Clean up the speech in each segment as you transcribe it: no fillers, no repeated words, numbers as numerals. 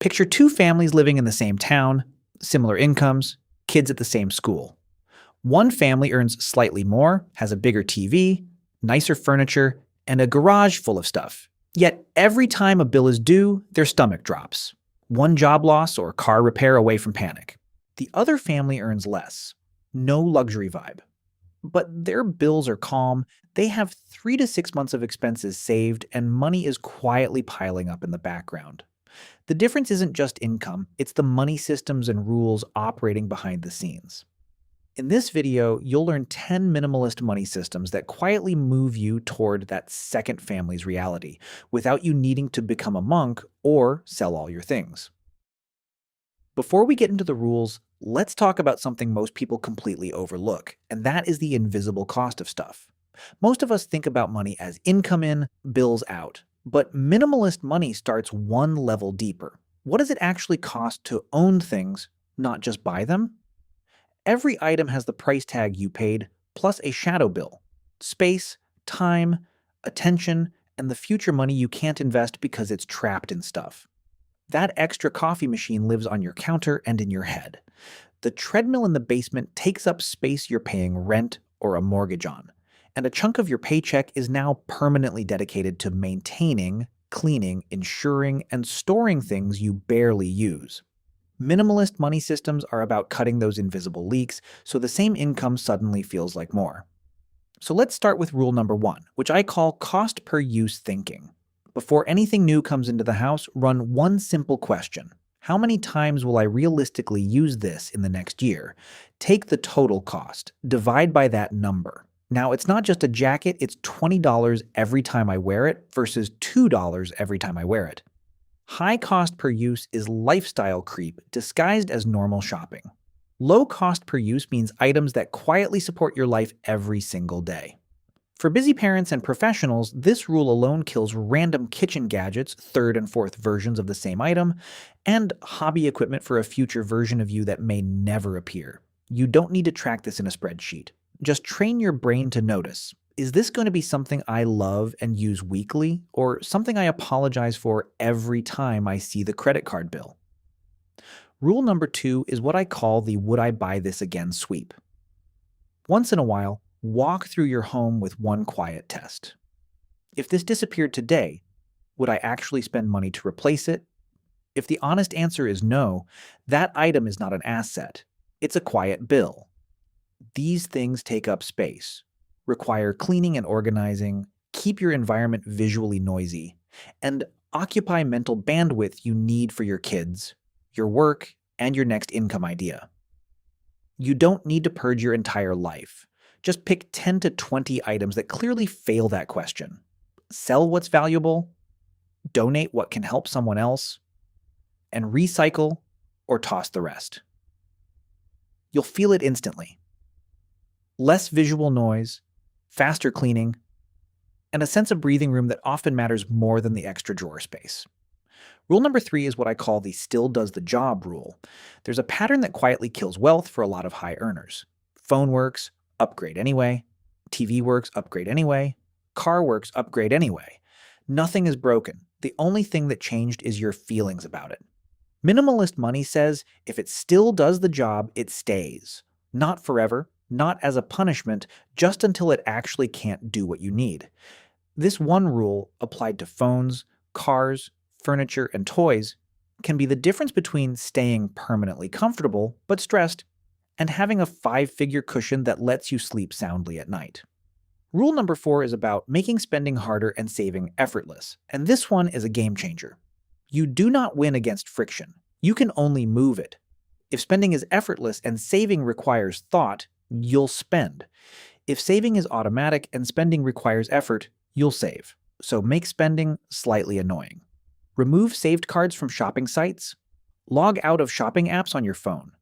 Picture two families living in the same town, similar incomes, kids at the same school. One family earns slightly more, has a bigger TV, nicer furniture, and a garage full of stuff. Yet every time a bill is due, their stomach drops. One job loss or car repair away from panic. The other family earns less. No luxury vibe. But their bills are calm, they have 3 to 6 months of expenses saved, and money is quietly piling up in the background. The difference isn't just income, it's the money systems and rules operating behind the scenes. In this video, you'll learn 10 minimalist money systems that quietly move you toward that second family's reality, without you needing to become a monk or sell all your things. Before we get into the rules, let's talk about something most people completely overlook, and that is the invisible cost of stuff. Most of us think about money as income in, bills out, but minimalist money starts one level deeper. What does it actually cost to own things, not just buy them? Every item has the price tag you paid, plus a shadow bill. Space, time, attention, and the future money you can't invest because it's trapped in stuff. That extra coffee machine lives on your counter and in your head. The treadmill in the basement takes up space you're paying rent or a mortgage on. And a chunk of your paycheck is now permanently dedicated to maintaining, cleaning, insuring, and storing things you barely use. Minimalist money systems are about cutting those invisible leaks, so the same income suddenly feels like more. So let's start with rule number 1, which I call cost per use thinking. Before anything new comes into the house, run one simple question. How many times will I realistically use this in the next year? Take the total cost, divide by that number. Now, it's not just a jacket, it's $20 every time I wear it versus $2 every time I wear it. High cost per use is lifestyle creep disguised as normal shopping. Low cost per use means items that quietly support your life every single day. For busy parents and professionals, this rule alone kills random kitchen gadgets, third and fourth versions of the same item, and hobby equipment for a future version of you that may never appear. You don't need to track this in a spreadsheet. Just train your brain to notice. Is this going to be something I love and use weekly, or something I apologize for every time I see the credit card bill? Rule number 2 is what I call the would I buy this again sweep. Once in a while, walk through your home with one quiet test. If this disappeared today, would I actually spend money to replace it? If the honest answer is no, that item is not an asset. It's a quiet bill. These things take up space, require cleaning and organizing, keep your environment visually noisy, and occupy mental bandwidth you need for your kids, your work, and your next income idea. You don't need to purge your entire life. Just pick 10 to 20 items that clearly fail that question. Sell what's valuable, donate what can help someone else, and recycle or toss the rest. You'll feel it instantly. Less visual noise, faster cleaning, and a sense of breathing room that often matters more than the extra drawer space. Rule number 3 is what I call the still does the job rule. There's a pattern that quietly kills wealth for a lot of high earners. Phone works, upgrade anyway. TV works, upgrade anyway. Car works, upgrade anyway. Nothing is broken. The only thing that changed is your feelings about it. Minimalist money says if it still does the job, it stays. Not forever, not as a punishment, just until it actually can't do what you need. This one rule, applied to phones, cars, furniture, and toys, can be the difference between staying permanently comfortable but stressed and having a 5-figure cushion that lets you sleep soundly at night. Rule number 4 is about making spending harder and saving effortless, and this one is a game changer. You do not win against friction. You can only move it. If spending is effortless and saving requires thought, you'll spend. If saving is automatic and spending requires effort, you'll save. So make spending slightly annoying. Remove saved cards from shopping sites. Log out of shopping apps on your phone.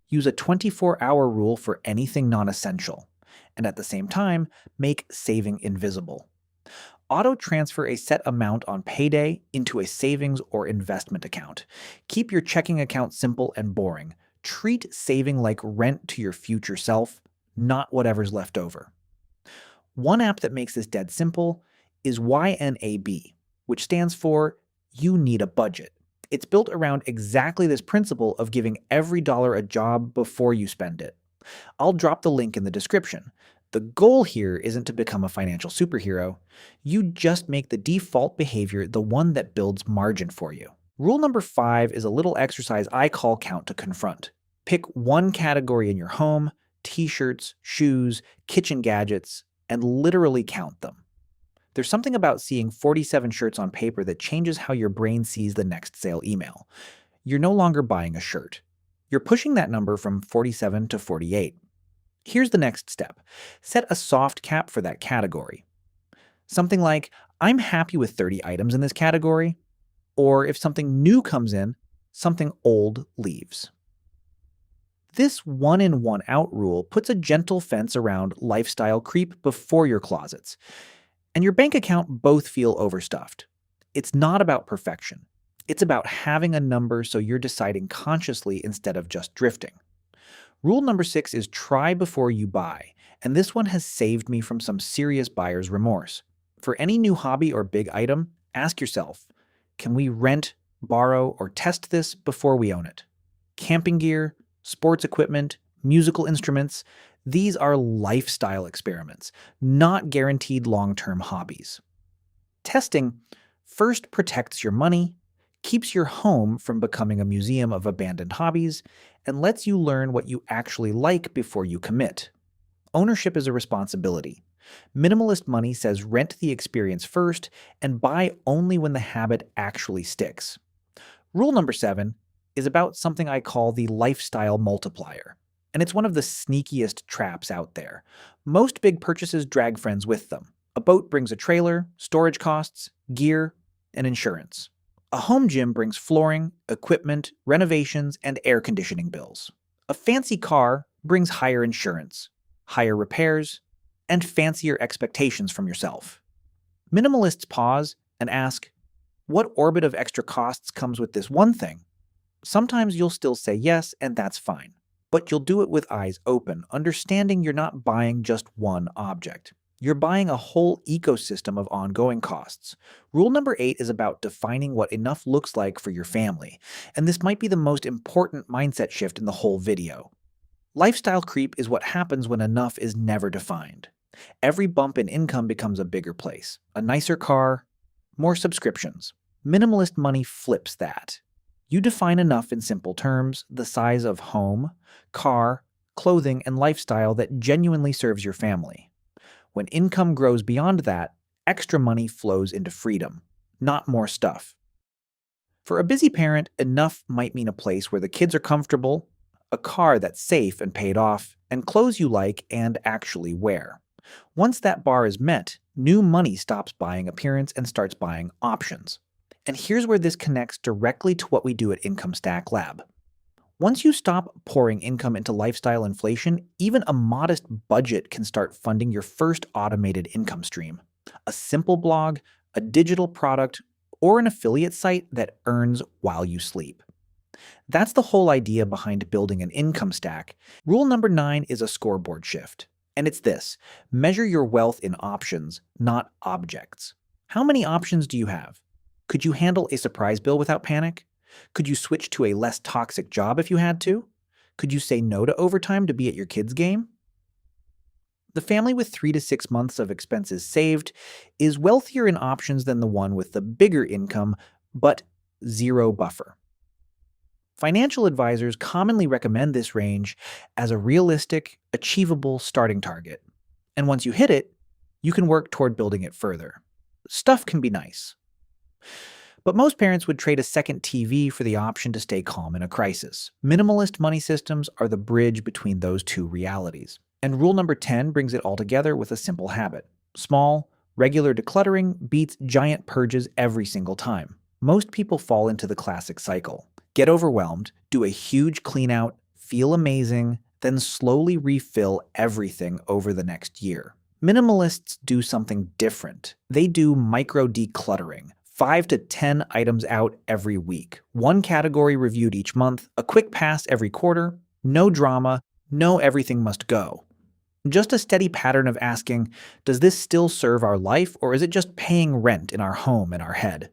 Use a 24-hour rule for anything non-essential. And at the same time, make saving invisible. Auto-transfer a set amount on payday into a savings or investment account. Keep your checking account simple and boring. Treat saving like rent to your future self, not whatever's left over. One app that makes this dead simple is YNAB, which stands for You Need a Budget. It's built around exactly this principle of giving every dollar a job before you spend it. I'll drop the link in the description. The goal here isn't to become a financial superhero. You just make the default behavior the one that builds margin for you. Rule number 5 is a little exercise I call count to confront. Pick one category in your home, t-shirts, shoes, kitchen gadgets, and literally count them. There's something about seeing 47 shirts on paper that changes how your brain sees the next sale email. You're no longer buying a shirt. You're pushing that number from 47 to 48. Here's the next step. Set a soft cap for that category. Something like, I'm happy with 30 items in this category, or if something new comes in, something old leaves. This one-in, one-out rule puts a gentle fence around lifestyle creep before your closets, and your bank account both feel overstuffed. It's not about perfection. It's about having a number so you're deciding consciously instead of just drifting. Rule number 6 is try before you buy, and this one has saved me from some serious buyer's remorse. For any new hobby or big item, ask yourself, can we rent, borrow, or test this before we own it? Camping gear, sports equipment, musical instruments, these are lifestyle experiments, not guaranteed long-term hobbies. Testing first protects your money, keeps your home from becoming a museum of abandoned hobbies, and lets you learn what you actually like before you commit. Ownership is a responsibility. Minimalist money says rent the experience first and buy only when the habit actually sticks. Rule number 7 is about something I call the lifestyle multiplier, and it's one of the sneakiest traps out there. Most big purchases drag friends with them. A boat brings a trailer, storage costs, gear, and insurance. A home gym brings flooring, equipment, renovations, and air conditioning bills. A fancy car brings higher insurance, higher repairs, and fancier expectations from yourself. Minimalists pause and ask, what orbit of extra costs comes with this one thing? Sometimes you'll still say yes, and that's fine. But you'll do it with eyes open, understanding you're not buying just one object. You're buying a whole ecosystem of ongoing costs. Rule number 8 is about defining what enough looks like for your family, and this might be the most important mindset shift in the whole video. Lifestyle creep is what happens when enough is never defined. Every bump in income becomes a bigger place, a nicer car, more subscriptions. Minimalist money flips that. You define enough in simple terms, the size of home, car, clothing, and lifestyle that genuinely serves your family. When income grows beyond that, extra money flows into freedom, not more stuff. For a busy parent, enough might mean a place where the kids are comfortable, a car that's safe and paid off, and clothes you like and actually wear. Once that bar is met, new money stops buying appearance and starts buying options. And here's where this connects directly to what we do at Income Stack Lab. Once you stop pouring income into lifestyle inflation, even a modest budget can start funding your first automated income stream. A simple blog, a digital product, or an affiliate site that earns while you sleep. That's the whole idea behind building an income stack. Rule number 9 is a scoreboard shift. And it's this: measure your wealth in options, not objects. How many options do you have? Could you handle a surprise bill without panic? Could you switch to a less toxic job if you had to? Could you say no to overtime to be at your kids' game? The family with 3 to 6 months of expenses saved is wealthier in options than the one with the bigger income, but zero buffer. Financial advisors commonly recommend this range as a realistic, achievable starting target. And once you hit it, you can work toward building it further. Stuff can be nice. But most parents would trade a second TV for the option to stay calm in a crisis. Minimalist money systems are the bridge between those two realities. And rule number 10 brings it all together with a simple habit. Small, regular decluttering beats giant purges every single time. Most people fall into the classic cycle. Get overwhelmed, do a huge clean out, feel amazing, then slowly refill everything over the next year. Minimalists do something different. They do micro decluttering. 5 to 10 items out every week. One category reviewed each month, a quick pass every quarter, no drama, no everything must go. Just a steady pattern of asking, does this still serve our life, or is it just paying rent in our home and our head?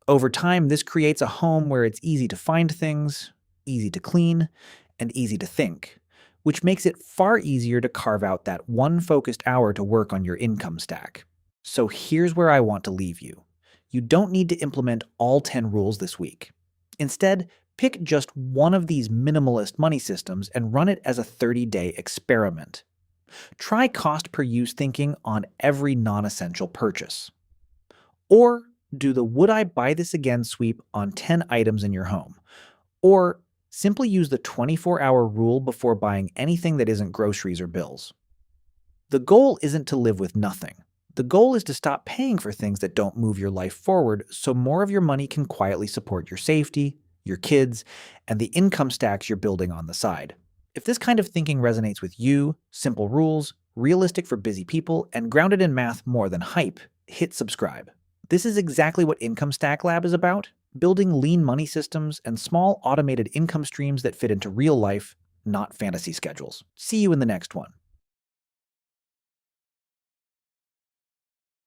Over time, this creates a home where it's easy to find things, easy to clean, and easy to think, which makes it far easier to carve out that one focused hour to work on your income stack. So here's where I want to leave you. You don't need to implement all 10 rules this week. Instead, pick just one of these minimalist money systems and run it as a 30-day experiment. Try cost per use thinking on every non-essential purchase. Or do the would I buy this again sweep on 10 items in your home. Or simply use the 24-hour rule before buying anything that isn't groceries or bills. The goal isn't to live with nothing. The goal is to stop paying for things that don't move your life forward so more of your money can quietly support your safety, your kids, and the income stacks you're building on the side. If this kind of thinking resonates with you, simple rules, realistic for busy people, and grounded in math more than hype, hit subscribe. This is exactly what Income Stack Lab is about, building lean money systems and small automated income streams that fit into real life, not fantasy schedules. See you in the next one.